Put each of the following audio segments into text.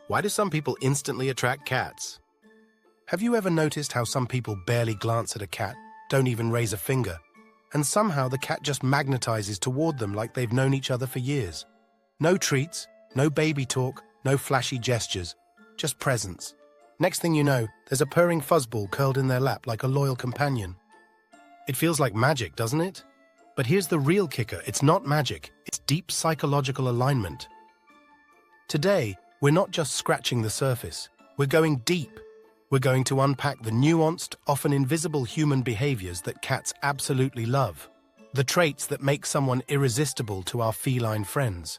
Why do some people instantly attract cats? Have you ever noticed how some people barely glance at a cat, don't even raise a finger, and somehow the cat just magnetizes toward them like they've known each other for years? No treats, no baby talk, no flashy gestures, just presence. Next thing you know, there's a purring fuzzball curled in their lap like a loyal companion. It feels like magic, doesn't it? But here's the real kicker. It's not magic. It's deep psychological alignment. Today, we're not just scratching the surface. We're going deep. We're going to unpack the nuanced, often invisible human behaviors that cats absolutely love. The traits that make someone irresistible to our feline friends.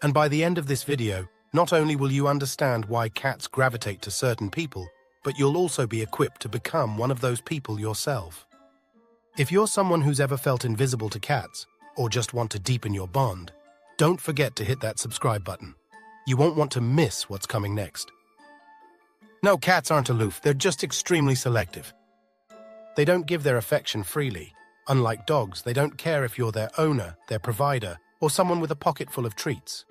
And by the end of this video, not only will you understand why cats gravitate to certain people, but you'll also be equipped to become one of those people yourself. If you're someone who's ever felt invisible to cats, or just want to deepen your bond, don't forget to hit that subscribe button. You won't want to miss what's coming next. No, cats aren't aloof, they're just extremely selective. They don't give their affection freely. Unlike dogs, they don't care if you're their owner, their provider, or someone with a pocket full of treats.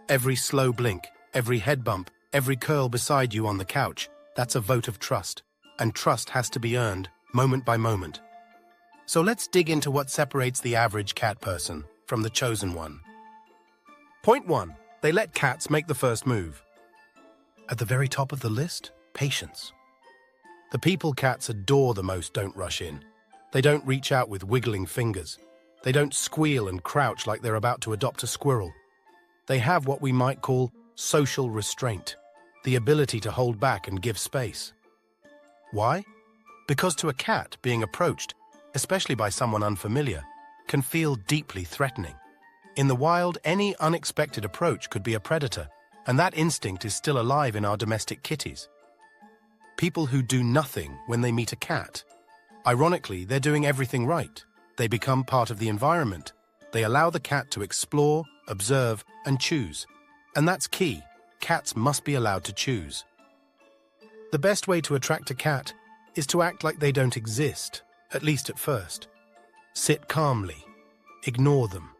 Every slow blink, every head bump, every curl beside you on the couch, that's a vote of trust. And trust has to be earned, moment by moment. So let's dig into what separates the average cat person from the chosen one. Point 1. They let cats make the first move. At the very top of the list, patience. The people cats adore the most don't rush in. They don't reach out with wiggling fingers. They don't squeal and crouch like they're about to adopt a squirrel. They have what we might call social restraint, the ability to hold back and give space. Why? Because to a cat, being approached, especially by someone unfamiliar, can feel deeply threatening. In the wild, any unexpected approach could be a predator, and that instinct is still alive in our domestic kitties. People who do nothing when they meet a cat. Ironically, they're doing everything right. They become part of the environment. They allow the cat to explore, observe, and choose. And that's key. Cats must be allowed to choose. The best way to attract a cat is to act like they don't exist, at least at first. Sit calmly. Ignore them.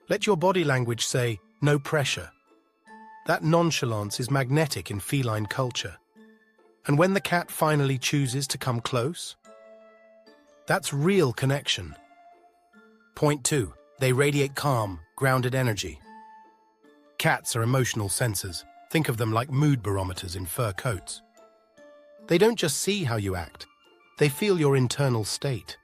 Let your body language say, no pressure. That nonchalance is magnetic in feline culture. And when the cat finally chooses to come close, that's real connection. Point 2. They radiate calm, grounded energy. Cats are emotional sensors. Think of them like mood barometers in fur coats. They don't just see how you act. They feel your internal state.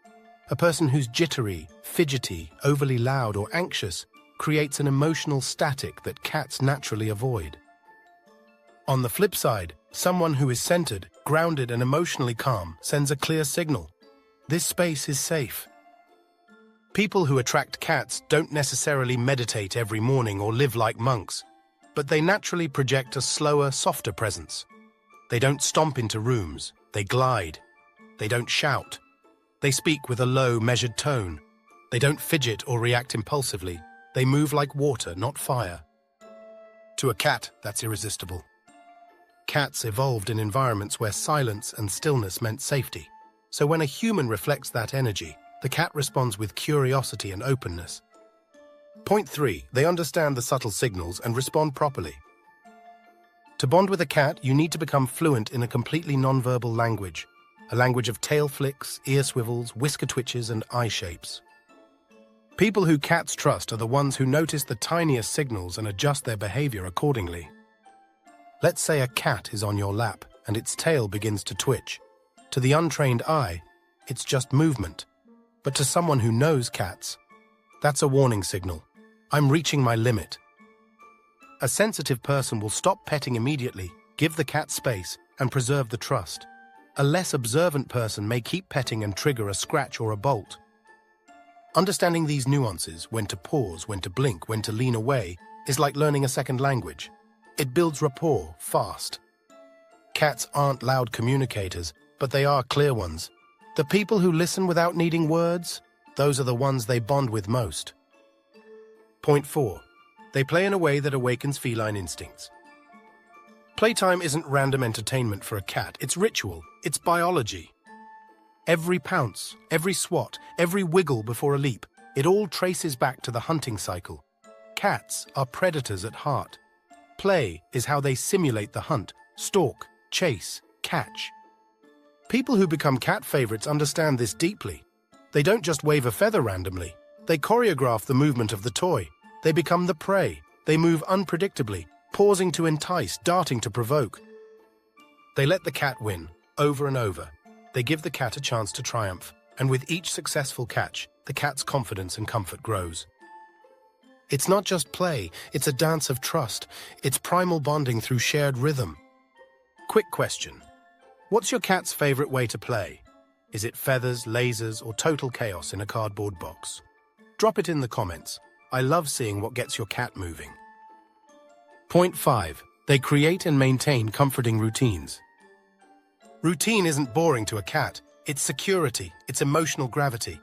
A person who's jittery, fidgety, overly loud, or anxious creates an emotional static that cats naturally avoid. On the flip side, someone who is centered, grounded, and emotionally calm sends a clear signal. This space is safe. People who attract cats don't necessarily meditate every morning or live like monks, but they naturally project a slower, softer presence. They don't stomp into rooms, they glide. They don't shout. They speak with a low, measured tone. They don't fidget or react impulsively. They move like water, not fire. To a cat, that's irresistible. Cats evolved in environments where silence and stillness meant safety. So when a human reflects that energy, the cat responds with curiosity and openness. Point 3. They understand the subtle signals and respond properly. To bond with a cat, you need to become fluent in a completely nonverbal language. A language of tail flicks, ear swivels, whisker twitches, and eye shapes. People who cats trust are the ones who notice the tiniest signals and adjust their behavior accordingly. Let's say a cat is on your lap and its tail begins to twitch. To the untrained eye, it's just movement. But to someone who knows cats, that's a warning signal. I'm reaching my limit. A sensitive person will stop petting immediately, give the cat space, and preserve the trust. A less observant person may keep petting and trigger a scratch or a bolt. Understanding these nuances, when to pause, when to blink, when to lean away, is like learning a second language. It builds rapport fast. Cats aren't loud communicators, but they are clear ones. The people who listen without needing words, those are the ones they bond with most. Point 4. They play in a way that awakens feline instincts. Playtime isn't random entertainment for a cat, it's ritual, it's biology. Every pounce, every swat, every wiggle before a leap, it all traces back to the hunting cycle. Cats are predators at heart. play is how they simulate the hunt, stalk, chase, catch. People who become cat favorites understand this deeply. They don't just wave a feather randomly. They choreograph the movement of the toy. They become the prey. They move unpredictably, pausing to entice, darting to provoke. They let the cat win, over and over. They give the cat a chance to triumph, and with each successful catch, the cat's confidence and comfort grows. It's not just play, it's a dance of trust. It's primal bonding through shared rhythm. Quick question. What's your cat's favorite way to play? Is it feathers, lasers, or total chaos in a cardboard box? Drop it in the comments. I love seeing what gets your cat moving. Point 5. They create and maintain comforting routines. Routine isn't boring to a cat. It's security, it's emotional gravity.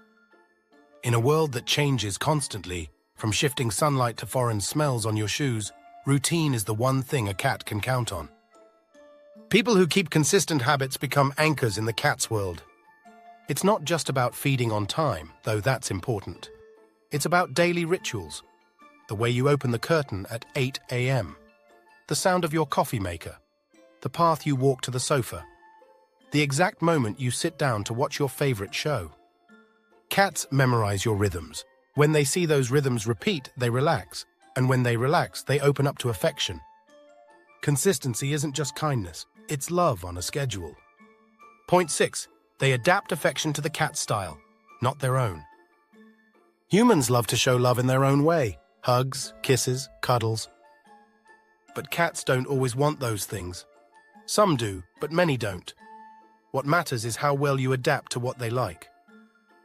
In a world that changes constantly, from shifting sunlight to foreign smells on your shoes, routine is the one thing a cat can count on. People who keep consistent habits become anchors in the cat's world. It's not just about feeding on time, though that's important. It's about daily rituals. The way you open the curtain at 8 a.m. The sound of your coffee maker. The path you walk to the sofa. The exact moment you sit down to watch your favorite show. Cats memorize your rhythms. When they see those rhythms repeat, they relax. And when they relax, they open up to affection. Consistency isn't just kindness, it's love on a schedule. Point 6. They adapt affection to the cat's style, not their own. Humans love to show love in their own way. Hugs, kisses, cuddles. But cats don't always want those things. Some do, but many don't. What matters is how well you adapt to what they like.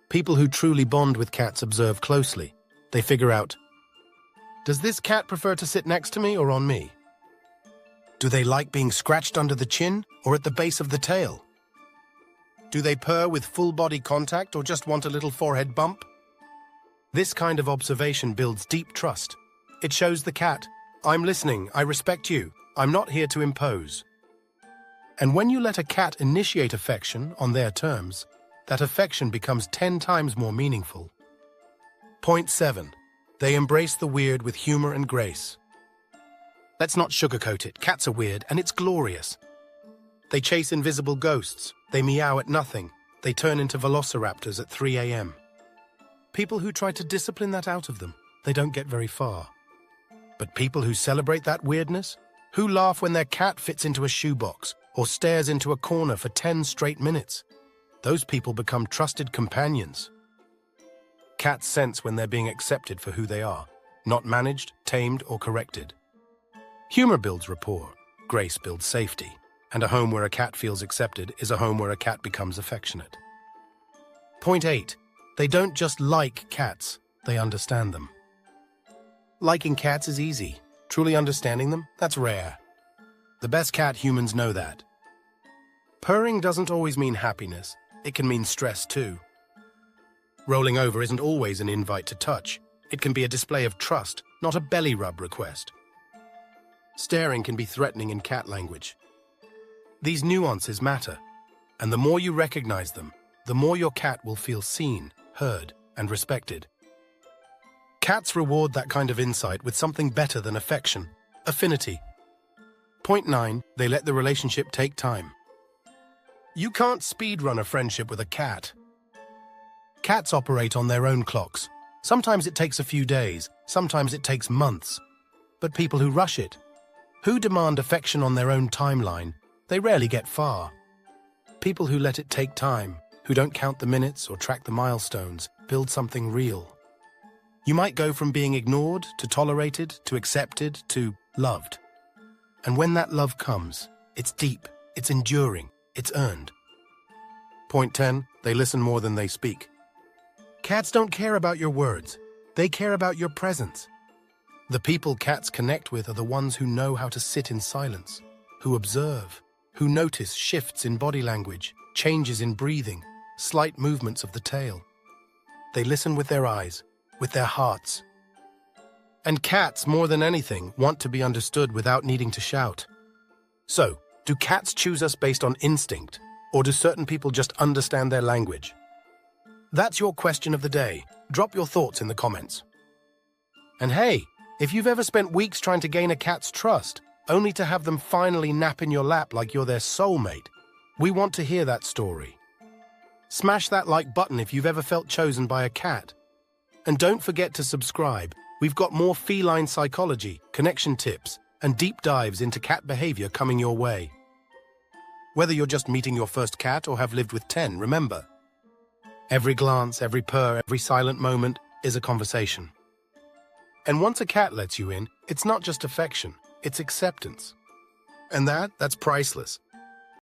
People who truly bond with cats observe closely. They figure out, does this cat prefer to sit next to me or on me? Do they like being scratched under the chin or at the base of the tail? Do they purr with full body contact or just want a little forehead bump? This kind of observation builds deep trust. It shows the cat, I'm listening, I respect you, I'm not here to impose. And when you let a cat initiate affection on their terms, that affection becomes 10 times more meaningful. Point 7. They embrace the weird with humor and grace. Let's not sugarcoat it. Cats are weird, and it's glorious. They chase invisible ghosts. They meow at nothing. They turn into velociraptors at 3 a.m. People who try to discipline that out of them, they don't get very far. But people who celebrate that weirdness, who laugh when their cat fits into a shoebox or stares into a corner for 10 straight minutes, those people become trusted companions. Cats sense when they're being accepted for who they are, not managed, tamed, or corrected. Humor builds rapport, grace builds safety, and a home where a cat feels accepted is a home where a cat becomes affectionate. Point 8. They don't just like cats, they understand them. Liking cats is easy. Truly understanding them, that's rare. The best cat humans know that. Purring doesn't always mean happiness. It can mean stress too. Rolling over isn't always an invite to touch. It can be a display of trust, not a belly rub request. Staring can be threatening in cat language. These nuances matter, and the more you recognize them, the more your cat will feel seen, heard, and respected. Cats reward that kind of insight with something better than affection, affinity. Point 9. They let the relationship take time. You can't speedrun a friendship with a cat. Cats operate on their own clocks. Sometimes it takes a few days, sometimes it takes months. But people who rush it, who demand affection on their own timeline, they rarely get far. People who let it take time, who don't count the minutes or track the milestones, build something real. You might go from being ignored to tolerated to accepted to loved. And when that love comes, it's deep, it's enduring, it's earned. Point 10. They listen more than they speak. Cats don't care about your words. They care about your presence. The people cats connect with are the ones who know how to sit in silence, who observe, who notice shifts in body language, changes in breathing, slight movements of the tail. They listen with their eyes, with their hearts. And cats, more than anything, want to be understood without needing to shout. So, do cats choose us based on instinct, or do certain people just understand their language? That's your question of the day. Drop your thoughts in the comments. And hey, If you've ever spent weeks trying to gain a cat's trust, only to have them finally nap in your lap like you're their soulmate, we want to hear that story. Smash that like button if you've ever felt chosen by a cat. And don't forget to subscribe. We've got more feline psychology, connection tips, and deep dives into cat behavior coming your way. Whether you're just meeting your first cat or have lived with 10, remember, every glance, every purr, every silent moment is a conversation. And once a cat lets you in, it's not just affection, it's acceptance. And that's priceless.